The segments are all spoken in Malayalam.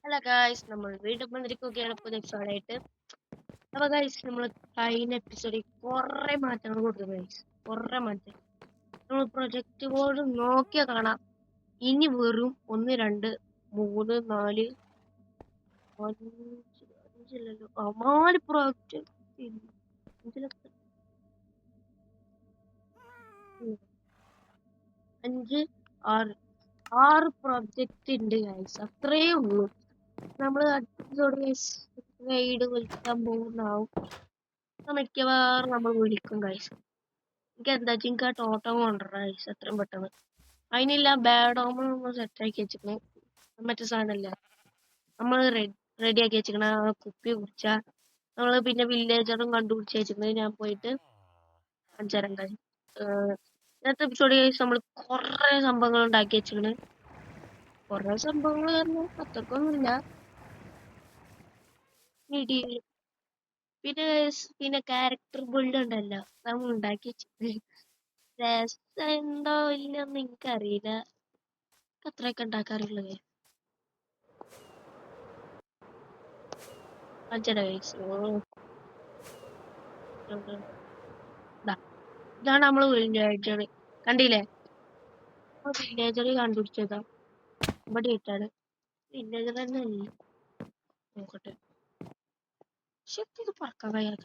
ഹലോ ഗായ്സ്, നമ്മൾ വീണ്ടും വന്നിരിക്കുകയാണ് പുതിയ എപ്പിസോഡായിട്ട്. അപ്പോൾ ഗായ്സ്, നമ്മൾ കഴിഞ്ഞ എപ്പിസോഡിൽ കുറേ മാറ്റങ്ങൾ കൊടുത്തു ഗായ്സ്. കുറേ മാറ്റം നമ്മൾ പ്രൊജക്റ്റ് ബോർഡ് നോക്കിയാൽ കാണാം. ഇനി വെറും 1 2 3 4 അഞ്ചില്ലല്ലോ, 4 പ്രൊജക്റ്റ് 5 6 പ്രൊജക്റ്റ് ഉണ്ട് ഗായ്സ്. അത്രേ ഉള്ളൂ. നമ്മൾ റൈഡ് വിളിക്കാൻ പോകുന്നാവും. മിക്കവാറും നമ്മൾ വിളിക്കും ഗൈസ്. എനിക്ക് എന്താ വെച്ചാൽ ടോട്ടം കൊണ്ടുവരാം ഗൈസ് എത്രയും പെട്ടെന്ന്. അതിനില്ല ബാഡോമ നമ്മൾ സെറ്റാക്കി വെച്ചിക്കണേ. മറ്റേ സാധനമല്ല നമ്മൾ റെഡി ആക്കി വെച്ചിക്കണ കുപ്പി കുടിച്ചാൽ നമ്മൾ പിന്നെ വില്ലേജറും കണ്ടുപിടിച്ച് വെച്ചിരുന്നത്. ഞാൻ പോയിട്ട് അഞ്ചരം കഴിയും. ഇന്നത്തെ എപ്പിസോഡ് കഴിച്ച് നമ്മൾ കുറേ സംഭവങ്ങൾ ഉണ്ടാക്കി വെച്ചിക്കണ്. കുറേ സംഭവങ്ങൾ കാരണം അത്രക്കൊന്നുമില്ല. പിന്നെ ക്യാരക്ടർ ബിൽഡ് ഉണ്ടല്ലോ, നമ്മൾ ഉണ്ടാക്കി വെച്ചിട്ട് രസം ഉണ്ടോ ഇല്ലെന്ന് എനിക്കറിയില്ല. അത്രയൊക്കെ ഉണ്ടാക്കാറുള്ളത് ഇതാണ് നമ്മള് വില്ലേജർ. കണ്ടില്ലേ, വില്ലേജർ കണ്ടുപിടിച്ചതാ. ഇവിടെ ഇട്ടാണ് വില്ലേജർ തന്നെ അല്ലേ. നോക്കട്ടെ, ശക്തി ഇത് പറക്കാൻ കഴിയാത്ത.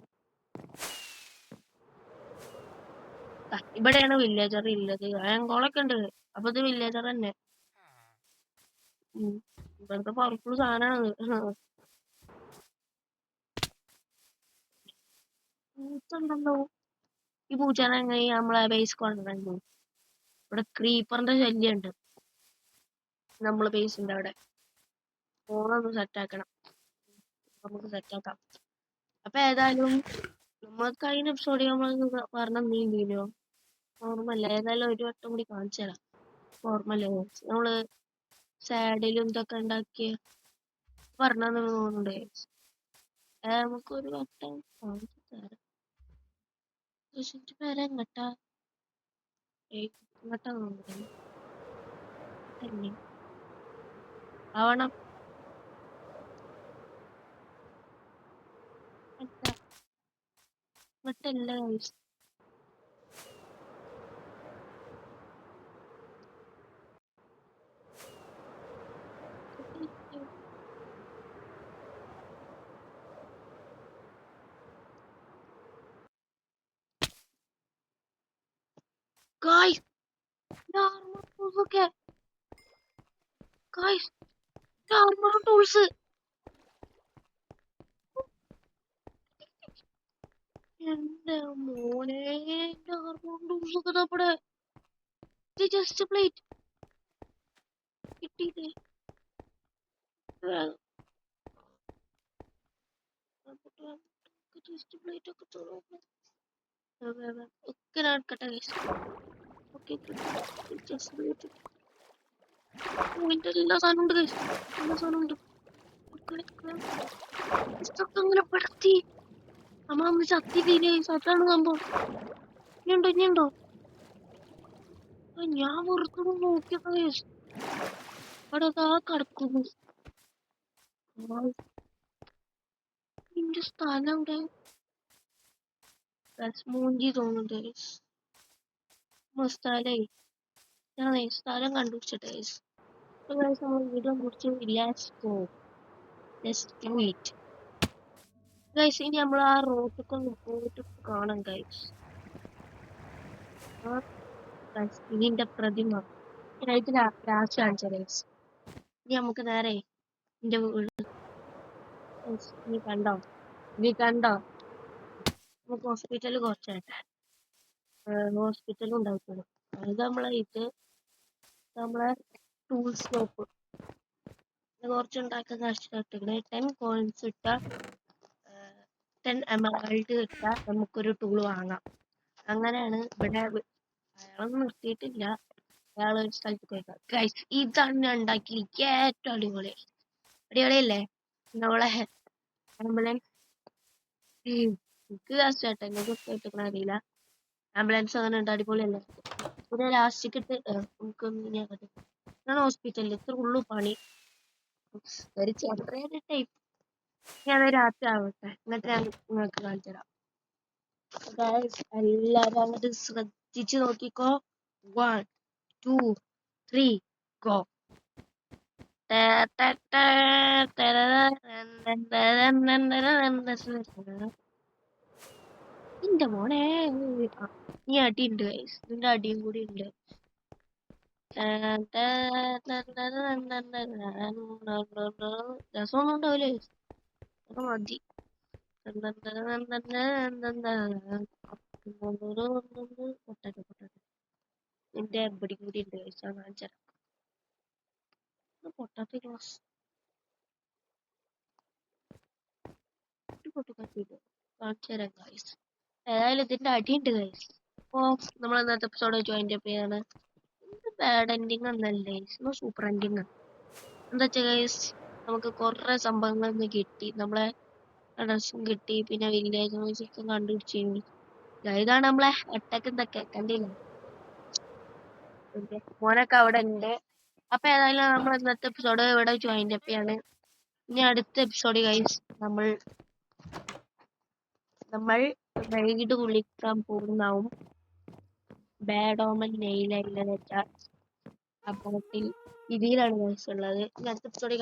ഇവിടെയാണ് വില്ലേജർ ഉള്ളത്. അയങ്കോളൊക്കെ ഉണ്ട്. അപ്പൊ ഇത് വില്ലേജർ തന്നെ. ഇവിടുത്തെ പവർഫുൾ സാധനമാണ്. പൂച്ചുണ്ടല്ലോ. ഈ പൂച്ചാനെ എങ്ങനെ നമ്മളെ ബേസ് കൊണ്ടുവന്നു. ഇവിടെ ക്രീപ്പറിന്റെ ശല്യം ഉണ്ട് നമ്മള് ബേസിന്റെ അവിടെ. ഫോണൊന്ന് സെറ്റാക്കണം, നമുക്ക് സെറ്റാക്കാം. അപ്പൊ ഏതായാലും നമ്മൾ കഴിഞ്ഞ എപ്പിസോഡിൽ നമ്മൾ പറഞ്ഞോ ഓർമ്മല്ല. ഏതായാലും ഒരു വട്ടം കൂടി കാണിച്ചു തരാം. ഓർമ്മല്ലേ, നമ്മള് സാഡിലും ഇതൊക്കെ ഉണ്ടാക്കിയ പറഞ്ഞെന്ന് തോന്നുന്നുണ്ട്. നമുക്കൊരു വട്ടം കാണിച്ചു തരാം. പേരെ എങ്ങട്ടാ എങ്ങട്ടാ തോന്നുന്നു ആവണം. ഇങ്ങട്ടല്ല guys, armor tools ഒക്കെ. Guys, armor tools. എന്റെ മോനെ, armor tools ഒക്കെ നമ്മുടെ ചെസ്റ്റ് പ്ലേറ്റ് കിട്ടിയില്ലേ? ചെസ്റ്റ് പ്ലേറ്റ് ഒക്കെ തുറന്നു ഒക്കെ നടക്കട്ടെ guys. ഓക്കെ, ചെസ്റ്റ് പ്ലേറ്റ് എല്ലാ സാധനം ഉണ്ട് guys. എല്ലാ സാധനം ഉണ്ട്. ഇതൊക്കെ ഇങ്ങനെ പെടുത്തി നമ്മളൊന്ന് ചത്തില്ലേ? അതാണ് സംഭവം. ഇനിയുണ്ടോ? ഞാൻ വെറുതെ നോക്കിയപ്പോ അവിടെ കിടക്കുന്നു. നിന്റെ സ്ഥലം എവിടെ? മൂഞ്ചി തോന്നുന്നുണ്ട്. സ്ഥലേ ഞാൻ സ്ഥലം കണ്ടുപിടിച്ചിട്ടെ. നമ്മൾ വീഡിയോ കുറിച്ച് ഗൈസ്. ഇനി നമ്മൾ ആ റോഡൊക്കെ ഒന്ന് പോയിട്ട് കാണാം ഗൈസ്. ഇതിന്റെ പ്രതിമ ലാസ്റ്റ് കാണിച്ച ഗൈസ്. ഇനി നമുക്ക് നേരെ എന്റെ വീട്. നീ കണ്ടോ? നമുക്ക് ഹോസ്പിറ്റലിൽ കുറച്ചായിട്ട് ഹോസ്പിറ്റലും ഉണ്ടായിട്ടുണ്ട്. അത് നമ്മളെ ടൂൾസ് ഷോപ്പ് കുറച്ചുണ്ടാക്കാൻ കഷ്ടപ്പെട്ടിങ്ങനെ 10 കോയിൻസ് ഇട്ടാൽ 10 എമറാൾഡ് ഇട്ടാൽ നമുക്കൊരു ടൂൾ വാങ്ങാം. അങ്ങനെയാണ് ഇവിടെ. അയാളൊന്നും നിർത്തിയിട്ടില്ല. അയാൾ ഒരു സ്ഥലത്ത് പോയിക്കാം. ഗൈസ്, ഇതാണ് ഞാൻ ഉണ്ടാക്കി ഏറ്റവും അടിപൊളിയല്ലേ നമ്മളെ ആംബുലൻസ്. എനിക്ക് കഷ്ടമായിട്ട് എന്നെ ഇഷ്ടപ്പെട്ടിരിക്കണ അറിയില്ല. ആംബുലൻസ് അങ്ങനെ ഉണ്ട്, അടിപൊളിയല്ലേ? പിന്നെ ലാസ്റ്റിക്കിട്ട് നമുക്കൊന്നും ഞാൻ ഹോസ്പിറ്റലിൽ ഇത്ര ഉള്ളു പണി. ഒരു ചെറിയൊരു ടൈപ്പ്. ഞാൻ രാത്രി ആവട്ടെ എന്നിട്ട് ഞാൻ നിങ്ങൾക്ക് കാണിച്ചു തരാം. എല്ലാരും അങ്ങോട്ട് ശ്രദ്ധിച്ചു നോക്കിക്കോ. 1 2 3 ഗോ. എന്റെ മോനെ നീ അടിയുണ്ട് ഗൈസ്. നിന്റെ അടിയും കൂടി ഉണ്ട്. രസമൊന്നും ഉണ്ടാവില്ലേ? അത് മതി. നിന്റെ എബടി കൂടി ഉണ്ട് ഗൈസ്. ഞാൻ കാണിച്ചു തരാം. പൊട്ടാത്ത ഗ്ലാസ് കാണിച്ചു തരാം ഗൈസ്. ഏതായാലും ഇതിന്റെ അടിയുണ്ട് ഗൈസ്. അപ്പോ നമ്മൾ ഇന്നത്തെ എപ്പിസോഡ് ജോയിന്റ് അപ്പ് ചെയ്യാണ്. ബാഡ് എൻഡിങ് ഒന്നല്ലേ, സൂപ്പർ എൻഡിങ്. എന്താ വെച്ചാ ഗൈസ്, നമുക്ക് കുറെ സംഭവങ്ങൾ കിട്ടി. നമ്മളെ ഡ്രസ്സും കിട്ടി, പിന്നെ വില്ലേജ് മ്യൂസിക്കും കണ്ടുപിടിച്ചു. ഇതാണ് നമ്മളെ അറ്റാക്ക് എന്തൊക്കെ കണ്ടില്ല. മോനൊക്കെ അവിടെ ഉണ്ട്. അപ്പൊ ഏതായാലും നമ്മൾ ഇന്നത്തെ എപ്പിസോഡ് ഇവിടെ ജോയിന്റ് അപ്പ് ചെയ്യാണ്. ഇനി അടുത്ത എപ്പിസോഡ് ഗൈസ് നമ്മൾ റൈഡ് വിളിക്കാൻ പോകുന്നതാവും. ബാഡ് ഓമൻ നെയിലല്ല വെച്ചാൽ ആ ബോട്ടിൽ ഇതിലാണ് ഗൈസ് ഉള്ളത്. ഇനി അടുത്ത എപ്പിസോഡിൽ